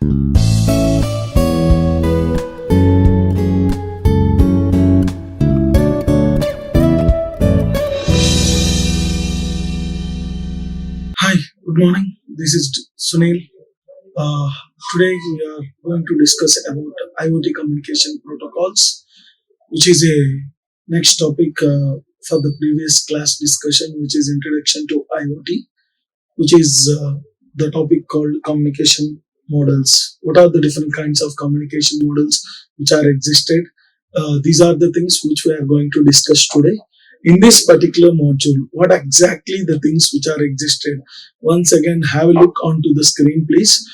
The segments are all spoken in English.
Hi, good morning. This is Suneel. Uh, Today we are going to discuss about IoT communication protocols, which is a next topic for the previous class discussion, which is Introduction to IoT, which is the topic called communication models. What are the different kinds of communication models which are existed? These are the things which we are going to discuss today. In this particular module, what exactly the things which are existed? Once again, have a look onto the screen, please.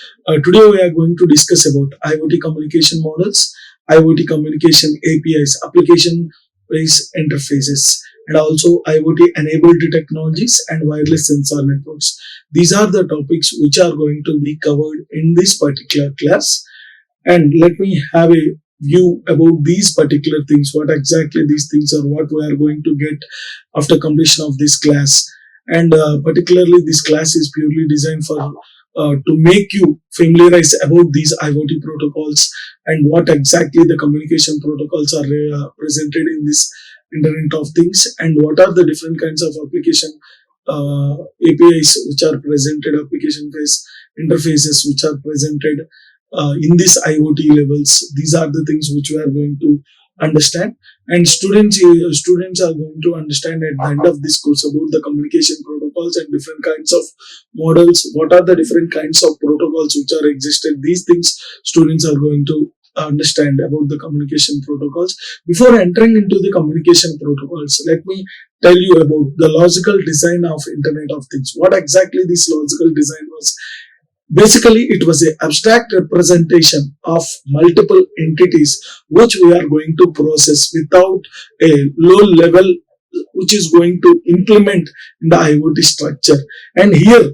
Today we are going to discuss about IoT communication models, IoT communication APIs, application-based interfaces, and also IoT-enabled technologies and wireless sensor networks. These are the topics which are going to be covered in this particular class. And let me have a view about these particular things, what exactly these things are, what we are going to get after completion of this class. And particularly this class is purely designed for to make you familiarize about these IoT protocols and what exactly the communication protocols are presented in this Internet of Things, and what are the different kinds of application APIs which are presented, application based interfaces which are presented in this IoT levels. These are the things which we are going to understand, and students are going to understand at the end of this course about the communication protocols and different kinds of models. What are the different kinds of protocols which are existed? These things students are going to understand about the communication protocols. Before entering into the communication protocols, let me tell you about the logical design of Internet of Things. What exactly this logical design was? Basically, it was an abstract representation of multiple entities which we are going to process without a low level which is going to implement in the IoT structure. And here,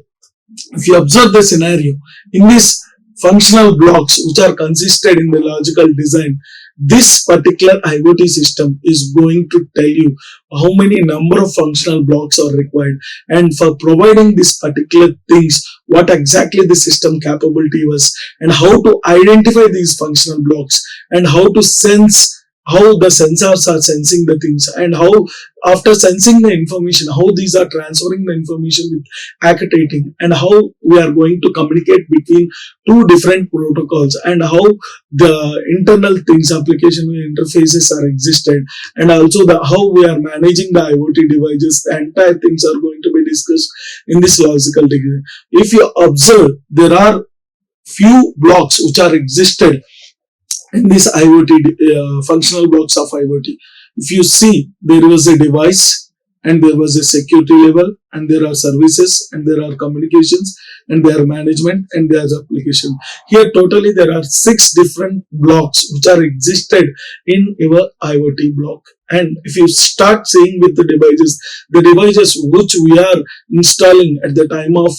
if you observe the scenario, in this functional blocks which are consisted in the logical design, this particular IoT system is going to tell you how many number of functional blocks are required, and for providing this particular things, what exactly the system capability was, and how to identify these functional blocks, and how to sense, how the sensors are sensing the things, and how after sensing the information, how these are transferring the information with activating, and how we are going to communicate between two different protocols, and how the internal things, application interfaces are existed, and also the how we are managing the IoT devices. The entire things are going to be discussed in this logical degree. If you observe, there are few blocks which are existed in this IoT, functional blocks of IoT. If you see, there was a device, and there was a security level, and there are services, and there are communications, and there are management, and there is application. Here totally there are 6 different blocks which are existed in your IoT block. And if you start seeing with the devices which we are installing at the time of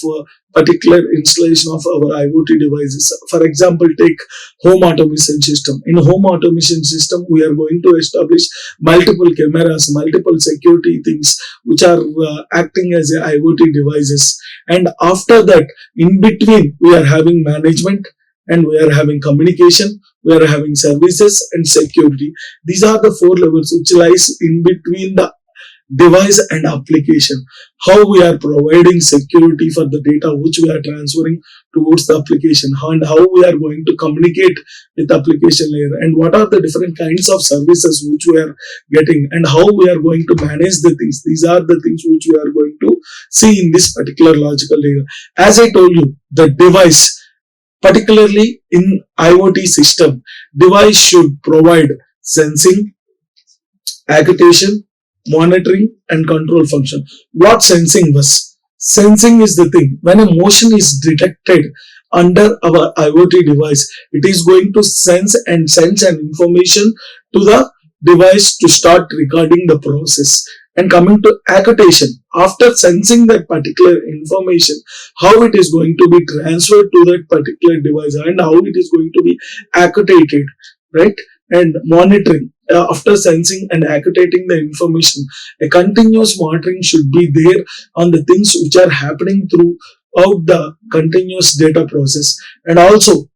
particular installation of our IoT devices. For example, take home automation system. In home automation system, we are going to establish multiple cameras, multiple security things which are acting as a IoT devices. And after that, in between, we are having management, and we are having communication, we are having services and security. These are the 4 levels which lies in between the device and application. How we are providing security for the data which we are transferring towards the application, and how we are going to communicate with the application layer, and what are the different kinds of services which we are getting, and how we are going to manage the things. These are the things which we are going to see in this particular logical layer. As I told you, the device, particularly in IoT system, device should provide sensing, agitation, monitoring and control function. What sensing was? Sensing is the thing. When a motion is detected under our IoT device, it is going to sense and send an information to the device to start recording the process. And coming to agitation, after sensing that particular information, how it is going to be transferred to that particular device and how it is going to be agitated, right? And monitoring, after sensing and agitating the information, a continuous monitoring should be there on the things which are happening throughout the continuous data process. And also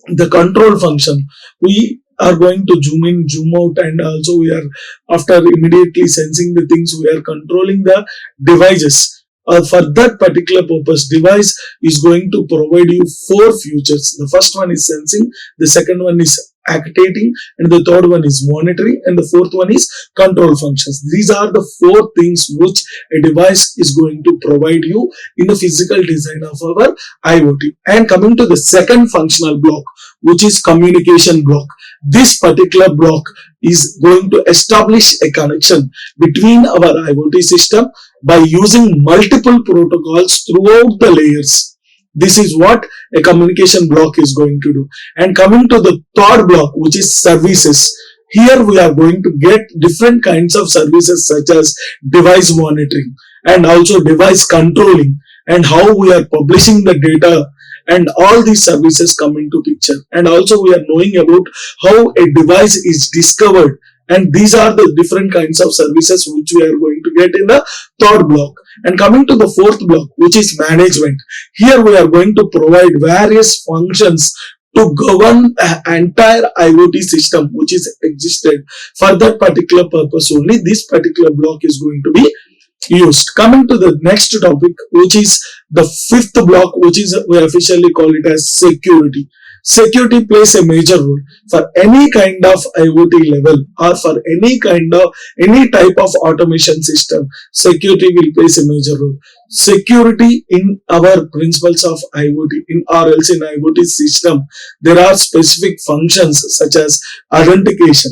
the control function. We are going to zoom in, zoom out, and also we are, after immediately sensing the things, we are controlling the devices. For that particular purpose, device is going to provide you four features. The first one is sensing, the second one is activating, and the third one is monitoring, and the fourth one is control functions. These are the four things which a device is going to provide you in the physical design of our IoT. And coming to the second functional block, which is communication block. This particular block is going to establish a connection between our IoT system by using multiple protocols throughout the layers. This is what a communication block is going to do. And coming to the third block, which is services. Here we are going to get different kinds of services such as device monitoring and also device controlling, and how we are publishing the data, and all these services come into picture. And also we are knowing about how a device is discovered, and these are the different kinds of services which we are going to get in the third block. And coming to the fourth block, which is management. Here we are going to provide various functions to govern an entire IoT system which is existed. For that particular purpose only, this particular block is going to be used. Coming to the next topic, which is the fifth block, which is, we officially call it as security. Security plays a major role for any kind of IoT level, or for any type of automation system. Security will plays a major role. Security in our principles of IoT, or else in IoT system, there are specific functions such as authentication.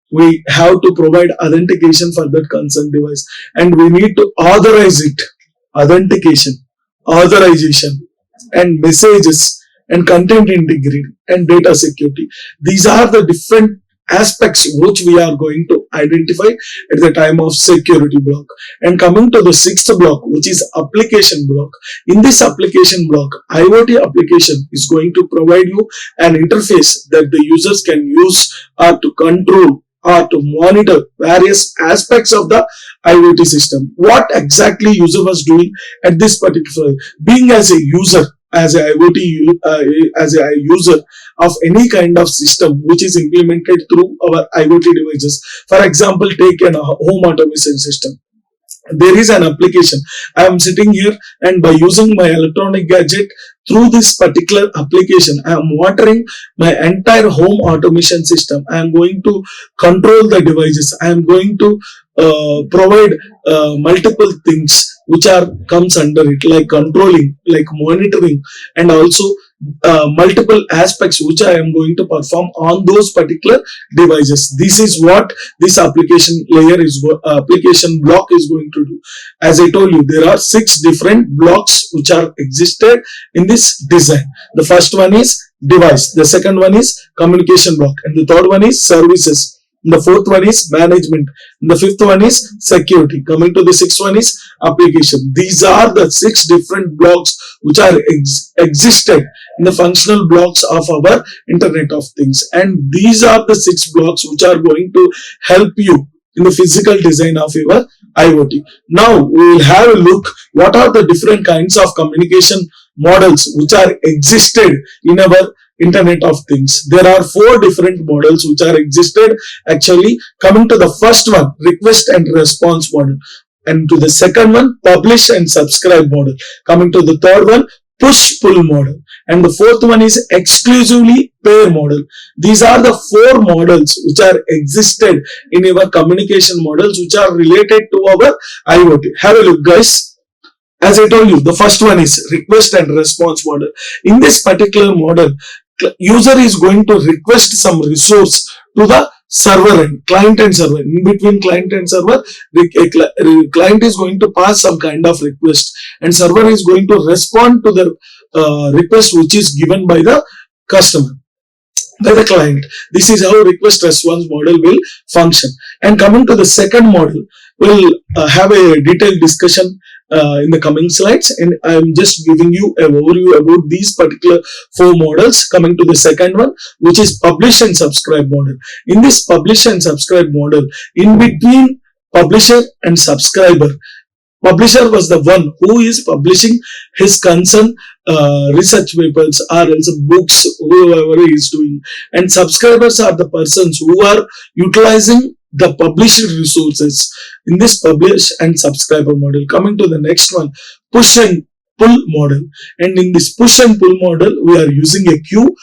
We have to provide authentication for that concerned device, and we need to authorize it. Authentication, authorization, and messages, and content integrity, and data security. These are the different aspects which we are going to identify at the time of security block. And coming to the sixth block, which is application block. In this application block, IoT application is going to provide you an interface that the users can use or to control or to monitor various aspects of the IoT system. What exactly user was doing at this particular, being as a user, as a IoT, as a user of any kind of system which is implemented through our IoT devices. For example, take a home automation system. There is an application. I am sitting here, and by using my electronic gadget, through this particular application, I am monitoring my entire home automation system. I am going to control the devices. I am going to provide multiple things which are comes under it, like controlling, like monitoring, and also multiple aspects which I am going to perform on those particular devices. This is what this application layer is, application block is going to do. As I told you, there are 6 different blocks which are existed in this design. The first one is device, the second one is communication block, and the third one is services. The fourth one is management. The fifth one is security. Coming to the sixth one is application. These are the 6 different blocks which are existed in the functional blocks of our Internet of Things. And these are the 6 blocks which are going to help you in the physical design of your IoT. Now we will have a look what are the different kinds of communication models which are existed in our Internet of Things. There are 4 different models which are existed actually. Coming to the first one, request and response model, and to the second one, publish and subscribe model. Coming to the third one, push pull model, and the fourth one is exclusively pair model. These are the 4 models which are existed in our communication models which are related to our IoT. Have a look, guys. As I told you, the first one is request and response model. In this particular model, user is going to request some resource to the server end, client and server. In between client and server, client is going to pass some kind of request, and server is going to respond to the request which is given by the customer, by the client. This is how request response model will function. And coming to the second model, we'll have a detailed discussion in the coming slides, and I am just giving you an overview about these particular 4 models. Coming to the second one, which is publish and subscribe model. In this publish and subscribe model, in between publisher and subscriber, publisher was the one who is publishing his concern research papers or else books, whoever is doing. And subscribers are the persons who are utilizing the published resources in this publish and subscriber model. Coming to the next one, push and pull model. And in this push and pull model, we are using a queue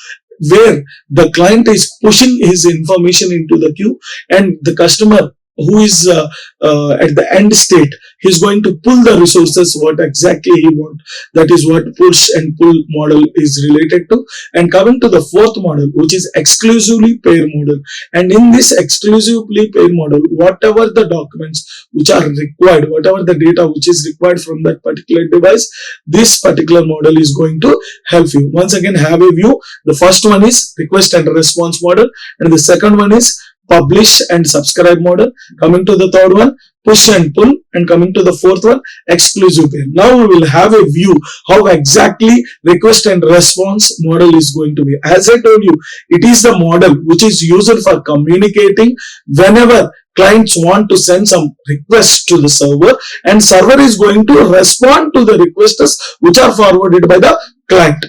where the client is pushing his information into the queue, and the customer who is at the end state, he's going to pull the resources what exactly he want. That is what push and pull model is related to. And coming to the fourth model, which is exclusively pair model. And in this exclusively pair model, whatever the documents which are required, whatever the data which is required from that particular device, this particular model is going to help you. Once again, have a view. The first one is request and response model, and the second one is publish and subscribe model. Coming to the third one, push and pull, and coming to the fourth one, exclusive pair. Now we will have a view how exactly request and response model is going to be. As I told you, it is the model which is used for communicating whenever clients want to send some requests to the server, and server is going to respond to the requests which are forwarded by the client.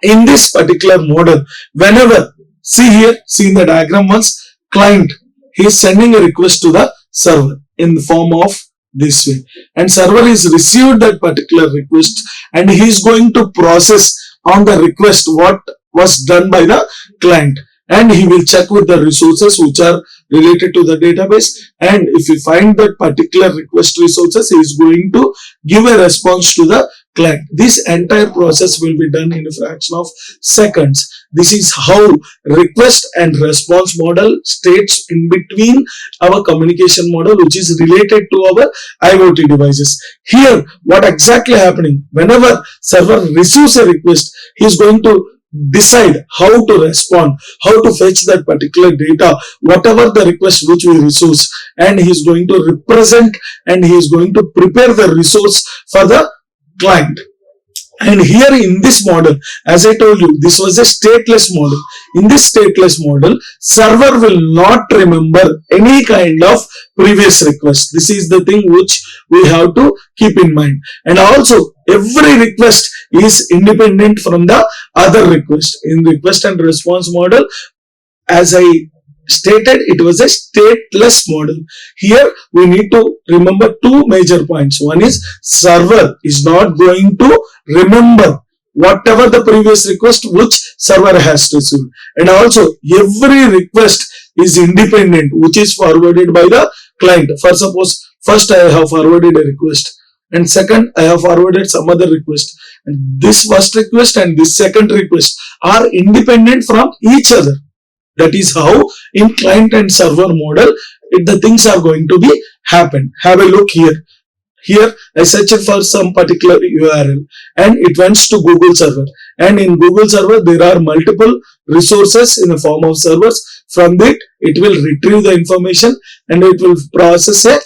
In this particular model, whenever, see here, see in the diagram once, client, he is sending a request to the server in the form of this way, and server is received that particular request, and he is going to process on the request what was done by the client, and he will check with the resources which are related to the database, and if he find that particular request resources, he is going to give a response to the client. This entire process will be done in a fraction of seconds. This is how request and response model states in between our communication model, which is related to our IoT devices. Here, what exactly happening? Whenever server receives a request, he is going to decide how to respond, how to fetch that particular data, whatever the request which we resource, and he is going to represent, and he is going to prepare the resource for the client. And here in this model, as I told you, this was a stateless model. In this stateless model, server will not remember any kind of previous request. This is the thing which we have to keep in mind. And also, every request is independent from the other request. In request and response model, as I stated, it was a stateless model. Here we need to remember two major points. One is server is not going to remember whatever the previous request which server has received, and also every request is independent which is forwarded by the client. For suppose first I have forwarded a request, and second I have forwarded some other request, and this first request and this second request are independent from each other. That is how in client and server model the things are going to be happen. Have a look here. Here I searched for some particular URL and it went to Google server, and in Google server there are multiple resources in the form of servers. From that it will retrieve the information and it will process a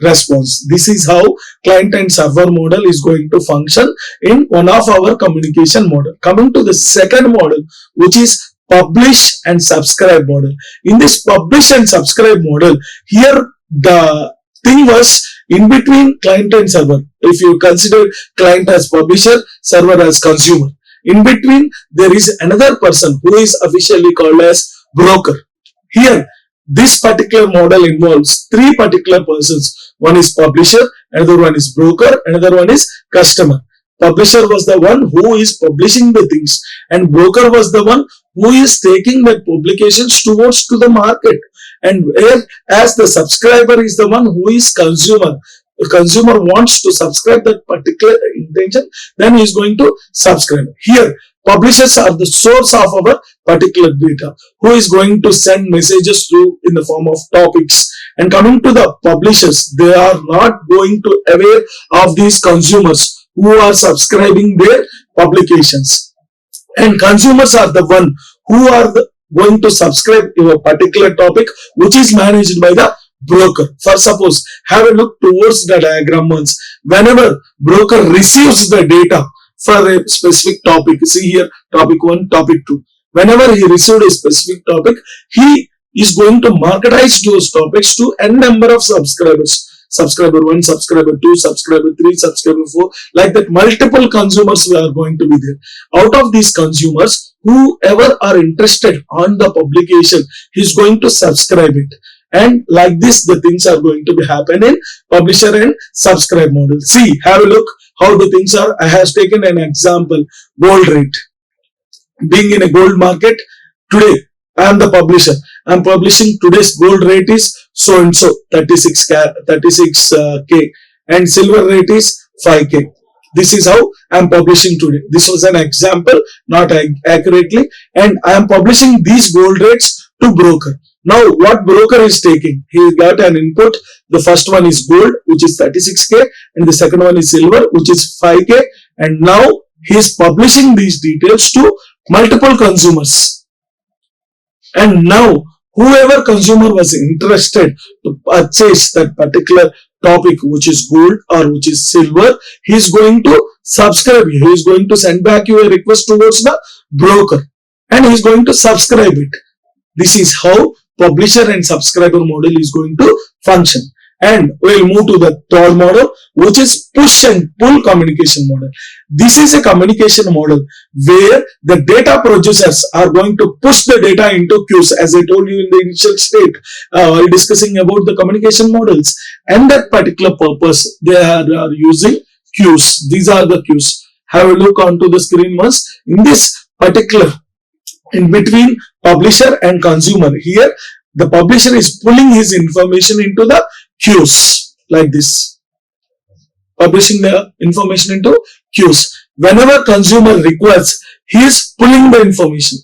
response. This is how client and server model is going to function in one of our communication model. Coming to the second model, which is publish and subscribe model. In this publish and subscribe model, here the thing was in between client and server. If you consider client as publisher, server as consumer, in between there is another person who is officially called as broker. Here this particular model involves three particular persons. One is publisher, another one is broker, another one is customer. Publisher was the one who is publishing the things, and broker was the one who is taking the publications towards to the market, and whereas the subscriber is the one who is consumer. The consumer wants to subscribe that particular intention, then he is going to subscribe. Here publishers are the source of our particular data, who is going to send messages to in the form of topics. And coming to the publishers, they are not going to aware of these consumers who are subscribing their publications, and consumers are the one who are going to subscribe to a particular topic which is managed by the broker. For suppose, have a look towards the diagram once. Whenever broker receives the data for a specific topic, see here topic 1, topic 2, whenever he received a specific topic, he is going to marketize those topics to n number of subscribers. subscriber 1, subscriber 2, subscriber 3, subscriber 4, like that multiple consumers are going to be there. Out of these consumers, whoever are interested on the publication, he's going to subscribe it. And like this, the things are going to be happen in publisher and subscribe model. See, have a look how the things are. I have taken an example, gold rate. Being in a gold market, today I am the publisher. I am publishing today's gold rate is so and so 36k and silver rate is 5k. This is how I am publishing today. This was an example, not accurately, and I am publishing these gold rates to broker. Now what broker is taking? He got an input. The first one is gold, which is 36k, and the second one is silver, which is 5k, and now he is publishing these details to multiple consumers. And now whoever consumer was interested to purchase that particular topic, which is gold or which is silver, he is going to subscribe you. He is going to send back you a request towards the broker and he is going to subscribe it. This is how publisher and subscriber model is going to function. And we'll move to the third model, which is push and pull communication model. This is a communication model where the data producers are going to push the data into queues, as I told you in the initial state while discussing about the communication models. And that particular purpose, they are using queues. These are the queues. Have a look onto the screen once. In this particular, in between publisher and consumer, here the publisher is pulling his information into the queues like this, publishing the information into queues. Whenever consumer requests, he is pulling the information.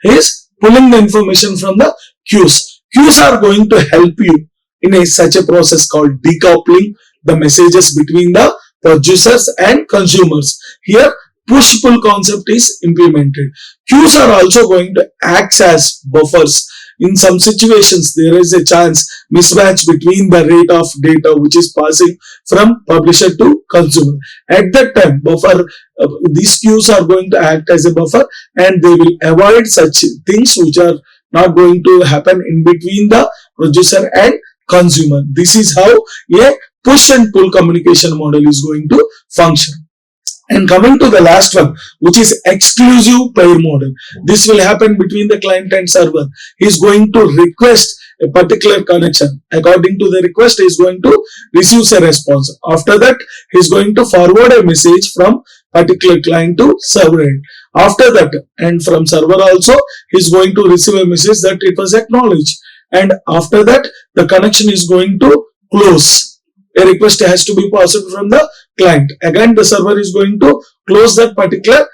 He is pulling the information from the queues. Queues are going to help you in such a process called decoupling the messages between the producers and consumers. Here, push-pull concept is implemented. Queues are also going to act as buffers. In some situations, there is a chance mismatch between the rate of data which is passing from publisher to consumer. At that time, buffer, these queues are going to act as a buffer and they will avoid such things which are not going to happen in between the producer and consumer. This is how a push and pull communication model is going to function. And coming to the last one, which is exclusive pair model. This will happen between the client and server. He is going to request a particular connection. According to the request, he is going to receive a response. After that, he is going to forward a message from particular client to server end. After that, and from server also, he is going to receive a message that it was acknowledged. And after that, the connection is going to close. A request has to be passed from the client. Again, the server is going to close that particular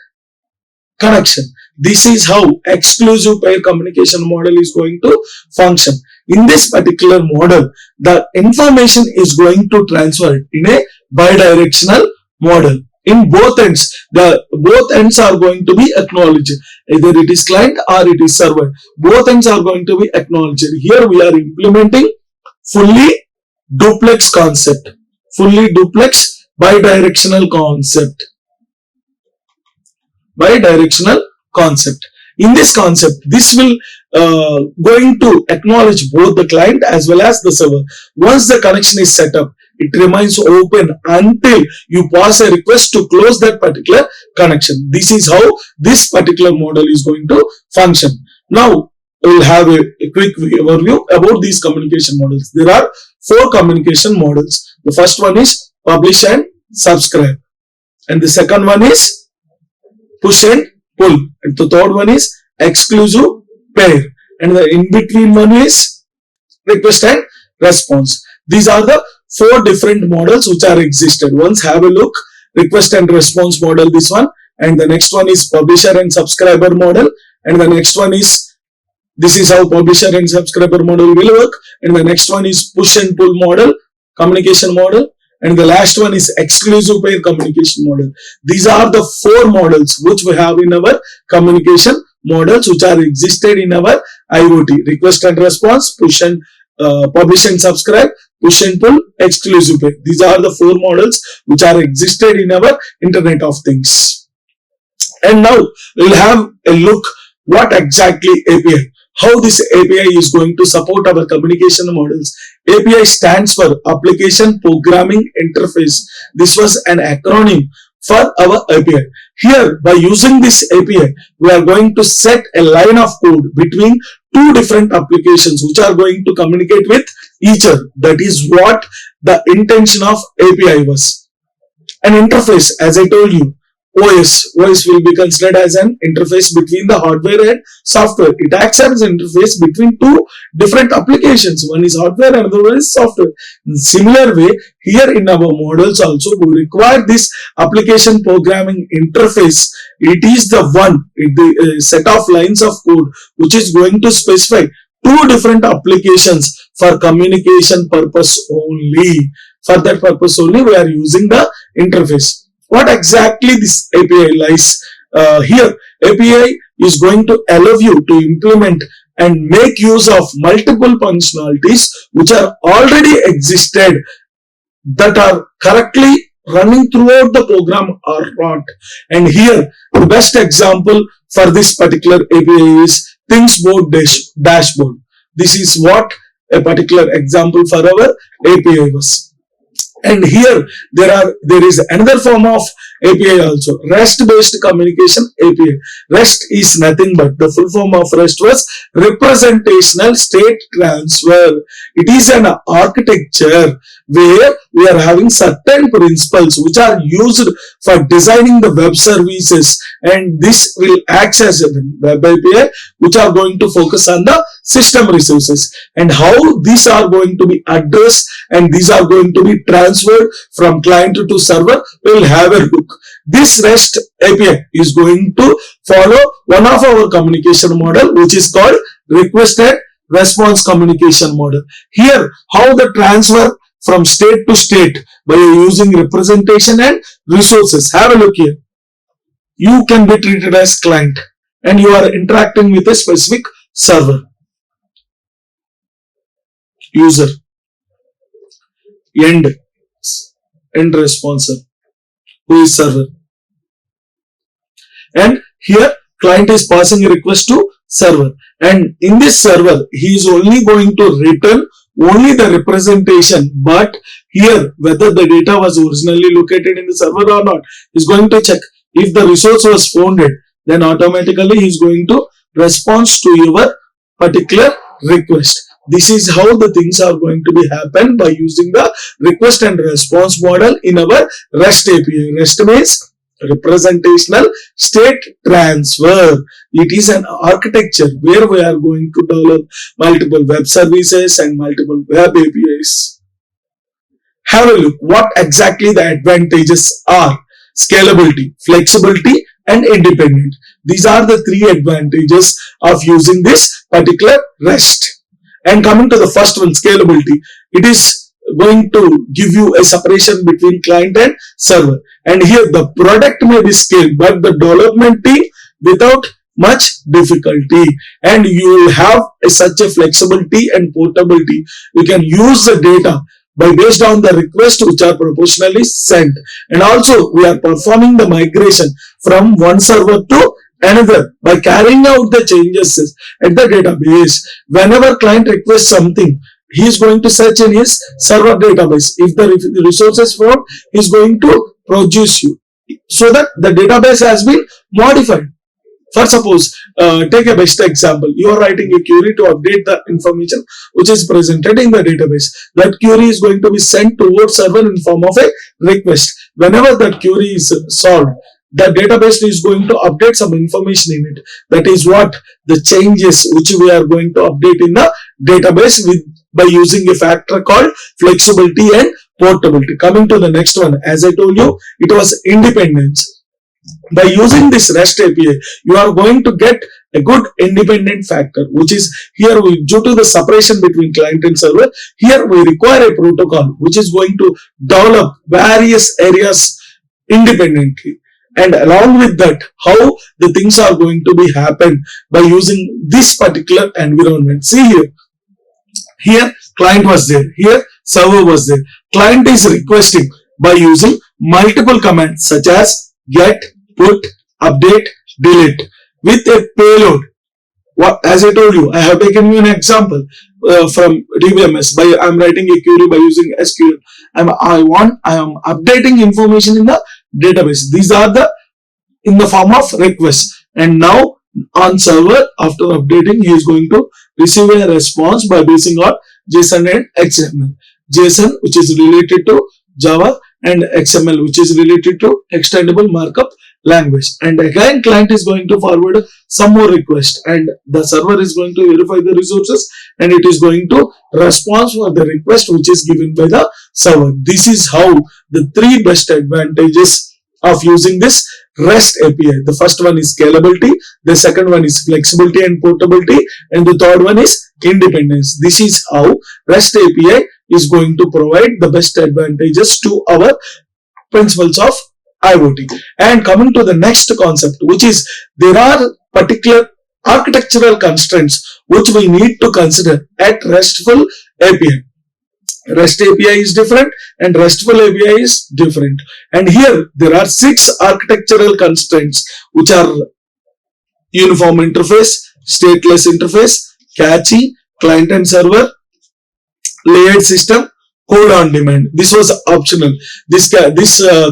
connection. This is how exclusive pair communication model is going to function. In this particular model, the information is going to transfer in a bidirectional model. In both ends, both ends are going to be acknowledged. Either it is client or it is server. Both ends are going to be acknowledged. Here we are implementing fully duplex concept, fully duplex bidirectional concept. Bidirectional concept. In this concept, this will going to acknowledge both the client as well as the server. Once the connection is set up, it remains open until you pass a request to close that particular connection. This is how this particular model is going to function. Now, we'll have a quick overview about these communication models. There are 4 communication models. The first one is publish and subscribe. And the second one is push and pull. And the third one is exclusive pair. And the in-between one is request and response. These are the 4 different models which are existed. Once have a look. Request and response model, this one. And the next one is publisher and subscriber model. And the next one is, this is how publisher and subscriber model will work. And the next one is push and pull model, communication model. And the last one is exclusive pair communication model. These are the 4 models which we have in our communication models which are existed in our IoT. Request and response, push and publish and subscribe, push and pull, exclusive pair. These are the 4 models which are existed in our Internet of Things. And now we'll have a look what exactly API. how this API is going to support our communication models. API stands for Application Programming Interface. This was an acronym for our API. Here, by using this API, we are going to set a line of code between two different applications which are going to communicate with each other. That is what the intention of API was. An interface, as I told you, OS will be considered as an interface between the hardware and software. It acts as an interface between two different applications. One is hardware and the other one is software. In similar way, here in our models also, we require this application programming interface. It is the one, the set of lines of code which is going to specify two different applications for communication purpose only. For that purpose only, we are using the interface. What exactly this API lies? Here, API is going to allow you to implement and make use of multiple functionalities which are already existed, that are correctly running throughout the program or not. And here, the best example for this particular API is Thingsboard dashboard. This is what a particular example for our API was. And here there is another form of API also, REST based communication API. REST is nothing but, the full form of REST was representational state transfer. It is an architecture where we are having certain principles which are used for designing the web services, and this will act as a web API which are going to focus on the system resources, and how these are going to be addressed and these are going to be transferred from client to server. We will have a look. This REST API is going to follow one of our communication model which is called request and response communication model. Here, how the transfer from state to state by using representation and resources. Have a look here. You can be treated as client and you are interacting with a specific server. User, end responser, who is server, and here client is passing a request to server, and in this server he is only going to return only the representation, but here whether the data was originally located in the server or not, he is going to check. If the resource was founded, then automatically he is going to respond to your particular request. This is how the things are going to be happen by using the request and response model in our REST API. REST means representational state transfer. It is an architecture where we are going to develop multiple web services and multiple web APIs. Have a look what exactly the advantages are. Scalability, flexibility and independent. These are the three advantages of using this particular REST. And coming to the first one, scalability, it is going to give you a separation between client and server. And here the product may be scaled, but the development team without much difficulty. And you will have such a flexibility and portability. You can use the data by based on the request which are proportionally sent. And also we are performing the migration from one server to another by carrying out the changes at the database. Whenever client requests something, he is going to search in his server database. If the resources found, he is going to produce you, so that the database has been modified. For suppose, take a best example. You are writing a query to update the information which is presented in the database. That query is going to be sent towards server in form of a request. Whenever that query is solved, the database is going to update some information in it. That is what the changes which we are going to update in the database by using a factor called flexibility and portability. Coming to the next one, as I told you, it was independence. By using this REST API, you are going to get a good independent factor, which is here due to the separation between client and server. Here we require a protocol which is going to develop various areas independently. And along with that, how the things are going to be happen by using this particular environment. See here. Here client was there. Here server was there. Client is requesting by using multiple commands such as get, put, update, delete with a payload. As I told you, I have taken you an example from DBMS. I'm writing a query by using SQL. I am updating information in the database. These are the in the form of request, and now on server, after updating, he is going to receive a response by basing on JSON and XML. JSON, which is related to Java, and XML, which is related to extendable markup language. And again, client is going to forward some more request, and the server is going to verify the resources, and it is going to respond for the request which is given by the server. This is how the three best advantages of using this REST API. The first one is scalability, the second one is flexibility and portability, and the third one is independence. This is how REST API is going to provide the best advantages to our principles of IoT. And coming to the next concept, which is there are particular architectural constraints which we need to consider at RESTful API. REST API is different and RESTful API is different. And here there are 6 architectural constraints, which are uniform interface, stateless interface, cache, client and server, layered system, code on demand. This was optional. This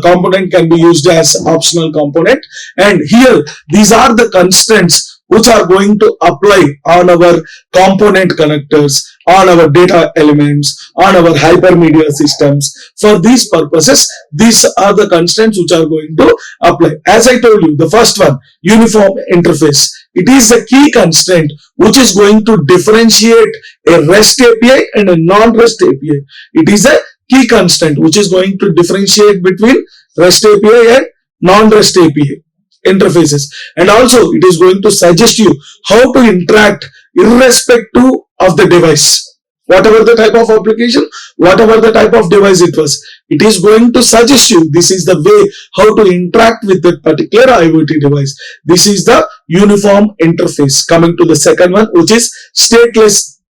component can be used as optional component. And here these are the constraints which are going to apply on our component connectors, on our data elements, on our hypermedia systems. For these purposes, these are the constraints which are going to apply. As I told you, the first one, uniform interface. It is a key constraint which is going to differentiate a REST API and a non-REST API. It is a key constraint which is going to differentiate between REST API and non-REST API interfaces. And also it is going to suggest you how to interact irrespective of the device. Whatever the type of application, whatever the type of device it was, it is going to suggest you this is the way how to interact with that particular IoT device. This is the uniform interface. Coming to the second one, which is stateless.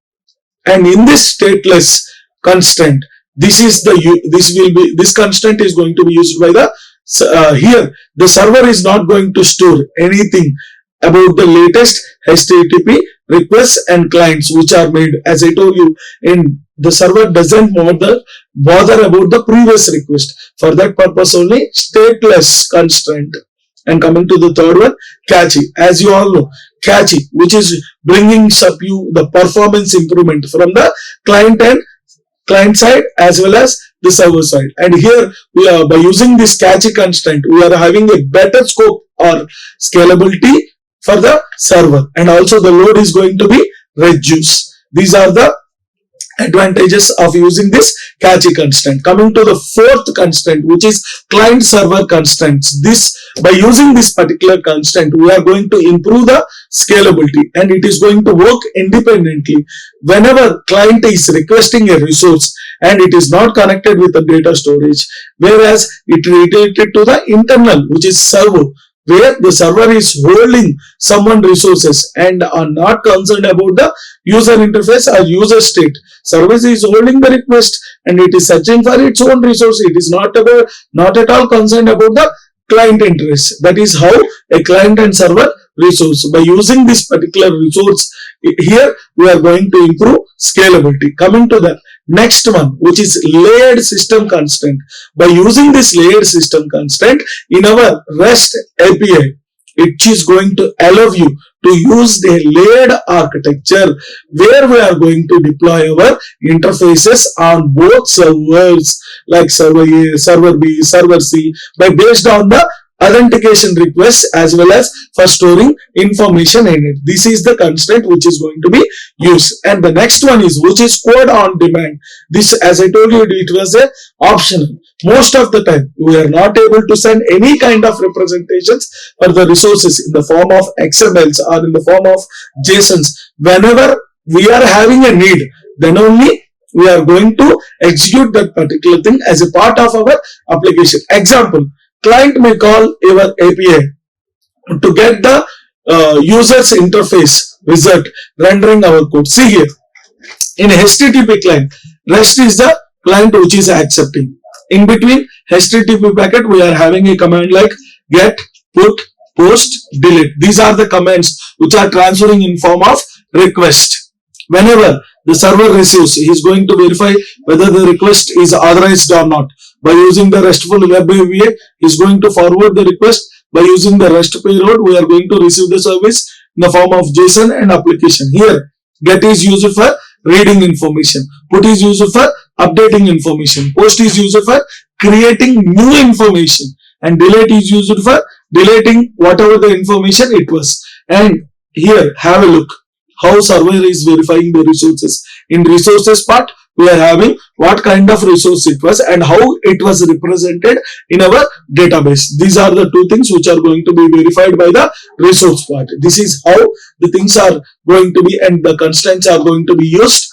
And in this stateless constraint, this constraint is going to be used by the here the server is not going to store anything about the latest HTTP requests and clients which are made. As I told you, in the server doesn't bother about the previous request. For that purpose only, stateless constraint. And coming to the third one, cache. As you all know, cache, which is bringing up you the performance improvement from the client side as well as the server side. And here we are, by using this cache constraint, we are having a better scope or scalability for the server, and also the load is going to be reduced. These are the advantages of using this cache constraint. Coming to the fourth constraint, which is client server constraints. By using this particular constraint, we are going to improve the scalability, and it is going to work independently. Whenever client is requesting a resource and it is not connected with the data storage, whereas it related to the internal, which is server, where the server is holding someone resources and are not concerned about the user interface or user state. Service is holding the request and it is searching for its own resource. It is not at all concerned about the client interest. That is how a client and server resource. By using this particular resource, here we are going to improve scalability. Coming to the next one, which is layered system constraint. By using this layered system constraint in our REST API, it is going to allow you to use the layered architecture where we are going to deploy our interfaces on both servers like server A, server B, server C, based on the authentication requests as well as for storing information in it. This is the constraint which is going to be used. And the next one is which is code on demand. This, as I told you, it was a optional. Most of the time we are not able to send any kind of representations for the resources in the form of XMLs or in the form of JSONs. Whenever we are having a need, then only we are going to execute that particular thing as a part of our application. Example, client may call your API to get the user's interface result rendering our code. See here, in HTTP client, REST is the client which is accepting. In between HTTP packet, we are having a command like get, put, post, delete. These are the commands which are transferring in form of request. Whenever the server receives, he is going to verify whether the request is authorized or not. By using the RESTful web API, he is going to forward the request. By using the REST payload, we are going to receive the service in the form of JSON and application. Here, get is used for reading information. Put is used for updating information. Post is used for creating new information. And delete is used for deleting whatever the information it was. And here, have a look how server is verifying the resources. In resources part, we are having what kind of resource it was and how it was represented in our database. These are the two things which are going to be verified by the resource part. This is how the things are going to be and the constraints are going to be used.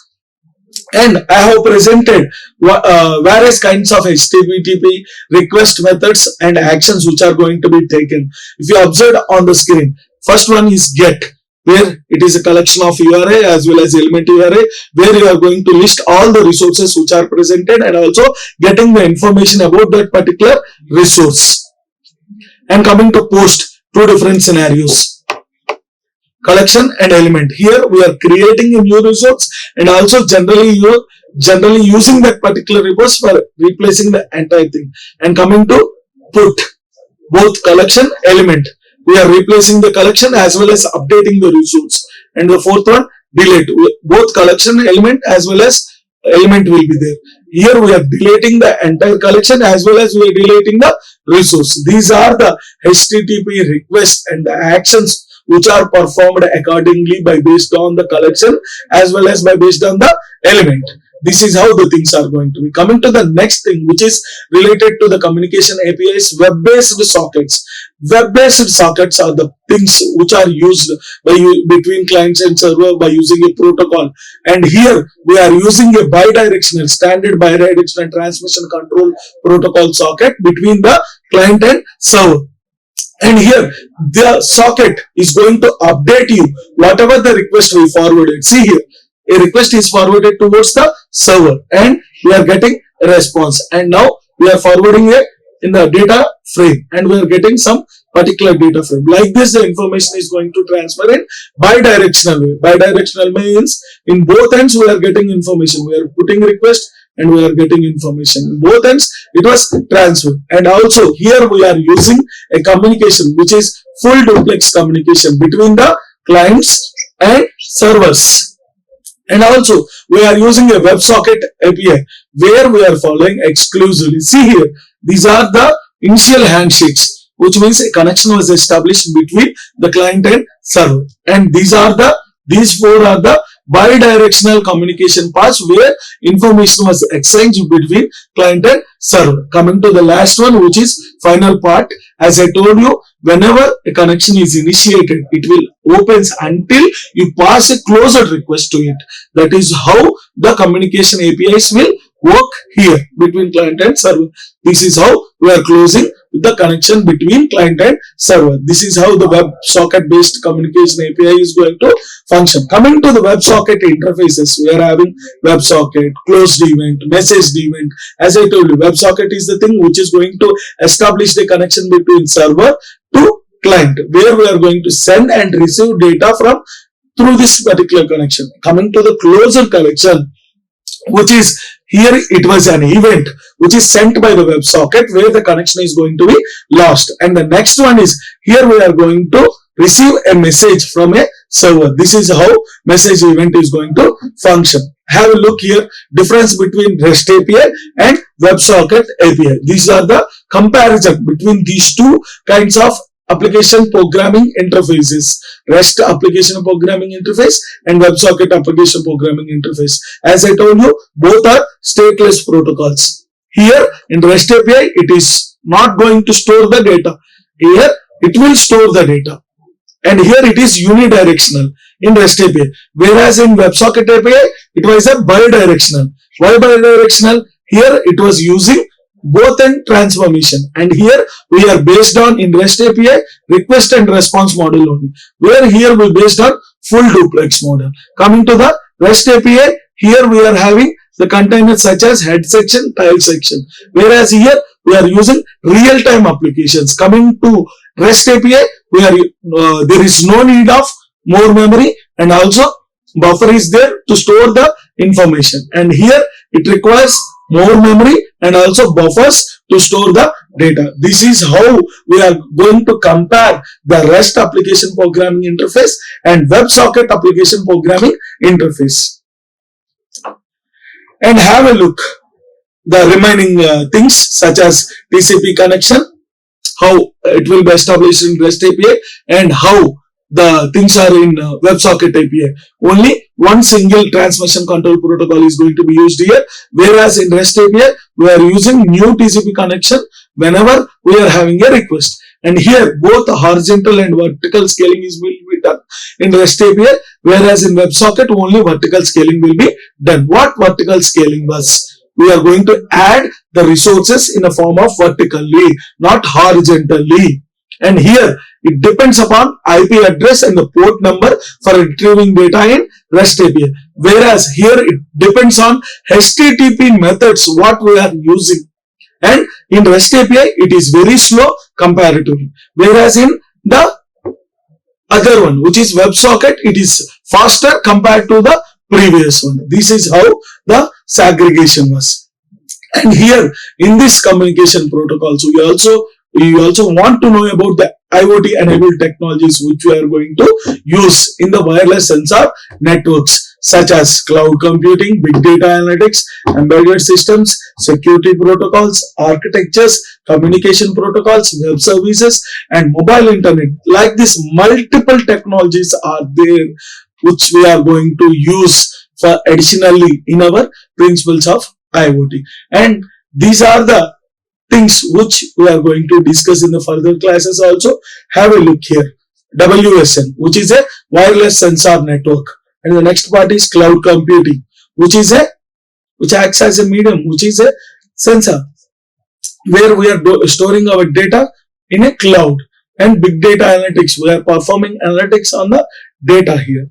And I have presented various kinds of HTTP request methods and actions which are going to be taken. If you observe on the screen, first one is get, where it is a collection of URI as well as element URI, where you are going to list all the resources which are presented and also getting the information about that particular resource. And coming to post, two different scenarios. Collection and element. Here we are creating a new resource and also generally using that particular resource for replacing the entire thing. And coming to put, both collection, element. We are replacing the collection as well as updating the resource. And the fourth one, delete. Both collection, element as well as element will be there. Here we are deleting the entire collection as well as we are deleting the resource. These are the HTTP requests and the actions which are performed accordingly by based on the collection as well as by based on the element. This is how the things are going to be. Coming to the next thing which is related to the communication APIs, web-based sockets. Web-based sockets are the things which are used by between clients and server by using a protocol. And here we are using a bidirectional, standard bidirectional transmission control protocol socket between the client and server. And here the socket is going to update you whatever the request we forwarded. See here, a request is forwarded towards the server and we are getting a response. And now we are forwarding it in the data frame and we are getting some particular data frame. Like this, the information is going to transfer in bidirectional way. Bidirectional means in both ends we are getting information. We are putting request and we are getting information. In both ends it was transferred. And also here we are using a communication which is full duplex communication between the clients and servers. And also we are using a WebSocket API where we are following exclusively. See here, these are the initial handshakes, which means a connection was established between the client and server. And these four are the bidirectional communication paths where information was exchanged between client and server. Coming to the last one, which is final part. As I told you, whenever a connection is initiated, it will opens until you pass a closed request to it. That is how the communication APIs will work here between client and server. This is how we are closing the connection between client and server. This is how the WebSocket based communication API is going to function. Coming to the WebSocket interfaces, we are having WebSocket, closed event, messaged event. As I told you, WebSocket is the thing which is going to establish the connection between server to client, where we are going to send and receive data from through this particular connection. Coming to the closed connection, which is here it was an event which is sent by the WebSocket where the connection is going to be lost. And the next one is here we are going to receive a message from a server. This is how message event is going to function. Have a look here, difference between REST API and WebSocket API. These are the comparison between these two kinds of application programming interfaces, REST application programming interface and WebSocket application programming interface. As I told you, both are stateless protocols. Here in REST API, it is not going to store the data. Here it will store the data. And here it is unidirectional in REST API. Whereas in WebSocket API, it was a bidirectional. Why bidirectional? Here it was using both end transformation, and here we are based on in REST API request and response model only, where here we based on full duplex model. Coming to the REST API, here we are having the containers such as head section, tail section, whereas here we are using real-time applications. Coming to REST API, there is no need of more memory, and also buffer is there to store the information, and here it requires more memory and also buffers to store the data. This is how we are going to compare the REST application programming interface and WebSocket application programming interface, and have a look the remaining things such as TCP connection, how it will be established in REST API, and how the things are in WebSocket API. Only one single transmission control protocol is going to be used here, whereas in REST API we are using new TCP connection whenever we are having a request. And here both horizontal and vertical scaling will be done in REST API, whereas in WebSocket only vertical scaling will be done. What vertical scaling was? We are going to add the resources in a form of vertically, not horizontally. And here it depends upon IP address and the port number for retrieving data in REST API. Whereas here it depends on HTTP methods what we are using. And in REST API it is very slow comparatively. Whereas in the other one, which is WebSocket, it is faster compared to the previous one. This is how the segregation was. And here in this communication protocols, we also want to know about the IoT enabled technologies which we are going to use in the wireless sensor networks, such as cloud computing, big data analytics, embedded systems, security protocols, architectures, communication protocols, web services, and mobile internet. Like this, multiple technologies are there which we are going to use for additionally in our principles of IoT. And these are the things which we are going to discuss in the further classes also. Have a look here. WSN, which is a wireless sensor network, and the next part is cloud computing, which acts as a medium, which is a sensor where we are storing our data in a cloud. And big data analytics, we are performing analytics on the data here.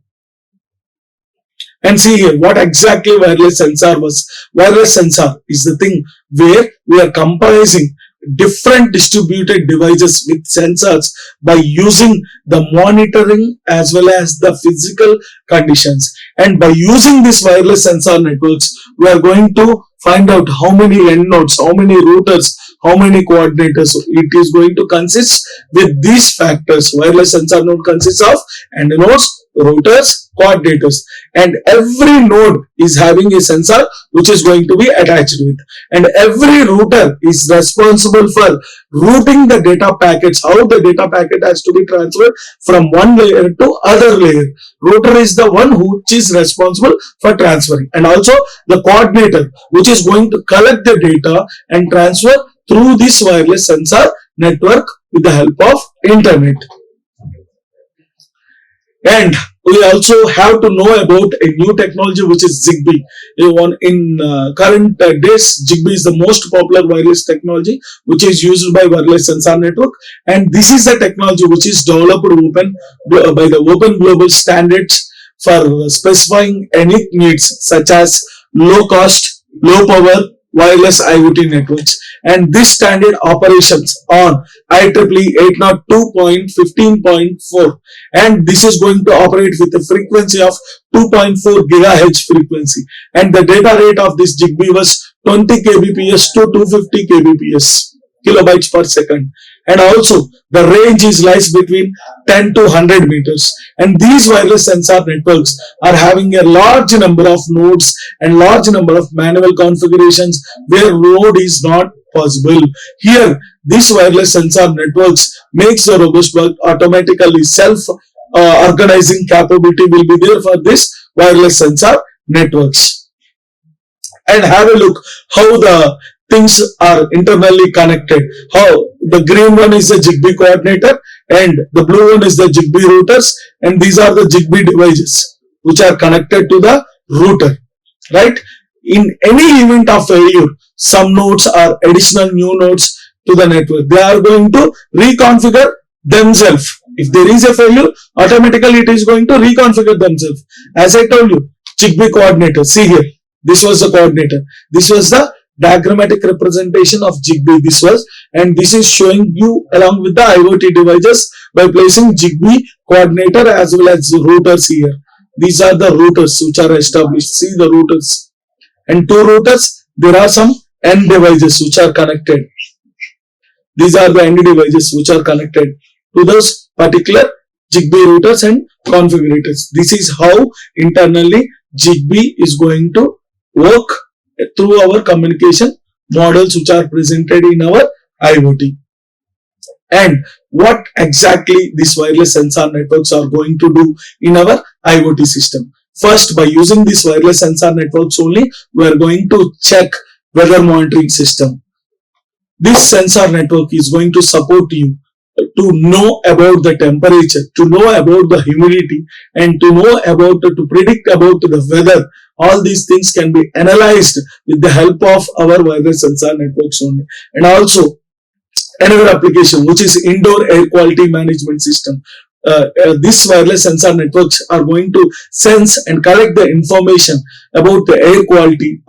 And see here what exactly wireless sensor was. Wireless sensor is the thing where we are comprising different distributed devices with sensors by using the monitoring as well as the physical conditions. And by using this wireless sensor networks, we are going to find out how many end nodes, how many routers, how many coordinators. So it is going to consist with these factors. Wireless sensor node consists of end nodes, routers, coordinators, and every node is having a sensor which is going to be attached with, and every router is responsible for routing the data packets, how the data packet has to be transferred from one layer to other layer. Router is the one which is responsible for transferring, and also the coordinator which is going to collect the data and transfer through this wireless sensor network with the help of internet. And we also have to know about a new technology which is ZigBee. In current days, ZigBee is the most popular wireless technology which is used by wireless sensor network, and this is a technology which is developed by the Open Global Standards for specifying any needs such as low cost, low power wireless IoT networks. And this standard operations on IEEE 802.15.4, and this is going to operate with a frequency of 2.4 gigahertz frequency, and the data rate of this ZigBee was 20 kbps to 250 kbps, kilobytes per second, and also the range is lies between 10 to 100 meters. And these wireless sensor networks are having a large number of nodes and large number of manual configurations where load is not possible. Here, this wireless sensor networks makes the robust work automatically. Self-organizing capability will be there for this wireless sensor networks. And have a look how the things are internally connected. How the green one is the ZigBee coordinator and the blue one is the ZigBee routers, and these are the ZigBee devices which are connected to the router, right? In any event of failure, some nodes are additional new nodes to the network. They are going to reconfigure themselves. If there is a failure, automatically it is going to reconfigure themselves. As I told you, ZigBee coordinator. See here, this was the coordinator. This was the diagrammatic representation of Zigbee. And this is showing you along with the IoT devices by placing Zigbee coordinator as well as routers here. These are the routers which are established. See the routers. And two routers, there are some end devices which are connected. These are the end devices which are connected to those particular Zigbee routers and configurators. This is how internally Zigbee is going to work through our communication models which are presented in our IoT. And what exactly these wireless sensor networks are going to do in our IoT system. First, by using these wireless sensor networks only, we are going to check weather monitoring system. This sensor network is going to support you to know about the temperature, to know about the humidity, and to know about, to predict about the weather. All these things can be analyzed with the help of our wireless sensor networks only. And also another application which is indoor air quality management system. These wireless sensor networks are going to sense and collect the information about the air quality.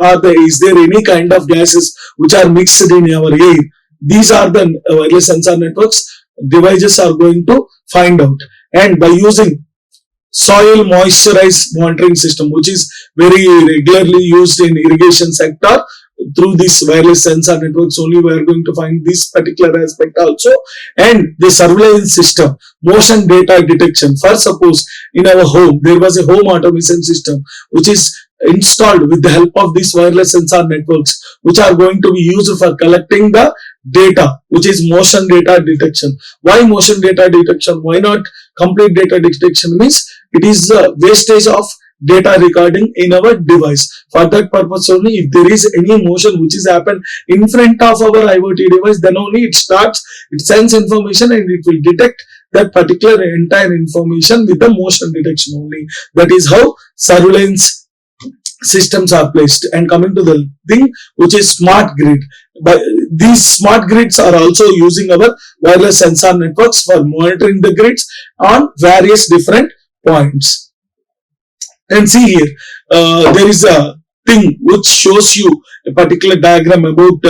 Is there any kind of gases which are mixed in our air? These are the wireless sensor networks devices are going to find out. And by using soil moisturized monitoring system, which is very regularly used in irrigation sector, through this wireless sensor networks only we are going to find this particular aspect also. And the surveillance system, motion data detection. For suppose in our home there was a home automation system which is installed with the help of these wireless sensor networks, which are going to be used for collecting the data, which is motion data detection. Why motion data detection? Why not complete data detection? Means it is the wastage of data recording in our device. For that purpose only, if there is any motion which is happened in front of our IoT device, then only it sends information and it will detect that particular entire information with the motion detection only. That is how surveillance systems are placed. And coming to the thing which is smart grid, but these smart grids are also using our wireless sensor networks for monitoring the grids on various different points. And see here, there is a thing which shows you a particular diagram about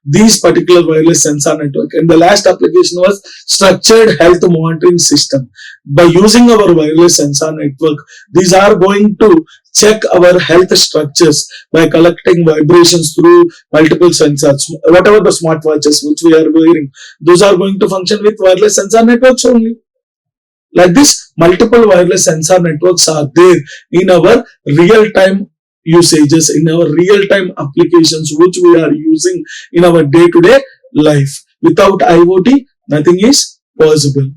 these particular wireless sensor network. And the last application was structured health monitoring system. By using our wireless sensor network, these are going to check our health structures by collecting vibrations through multiple sensors. Whatever the smartwatches which we are wearing, those are going to function with wireless sensor networks only. Like this, multiple wireless sensor networks are there in our real-time usages, in our real-time applications which we are using in our day-to-day life. Without IoT, nothing is possible.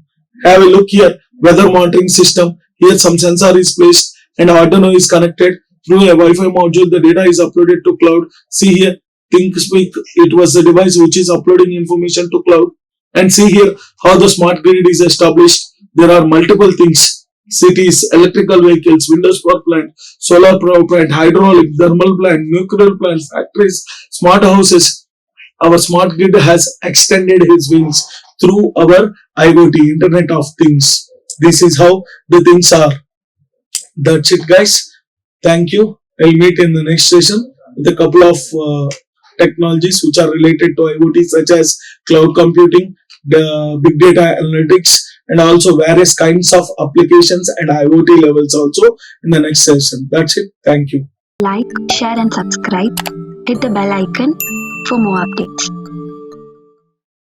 Have a look here, weather monitoring system. Here some sensor is placed and Arduino is connected through a Wi-Fi module. The data is uploaded to cloud. See here, ThinkSpeak, it was the device which is uploading information to cloud. And see here how the smart grid is established. There are multiple things: cities, electrical vehicles, Windows power plant, solar power plant, hydraulic, thermal plant, nuclear plant, factories, smart houses. Our smart grid has extended its wings through our IoT, Internet of Things. This is how the things are. That's it, guys. Thank you. I'll meet in the next session with a couple of technologies which are related to IoT, such as cloud computing, the big data analytics, and also various kinds of applications and IoT levels also in the next session. That's it. Thank you. Like, share and subscribe. Hit the bell icon for more updates.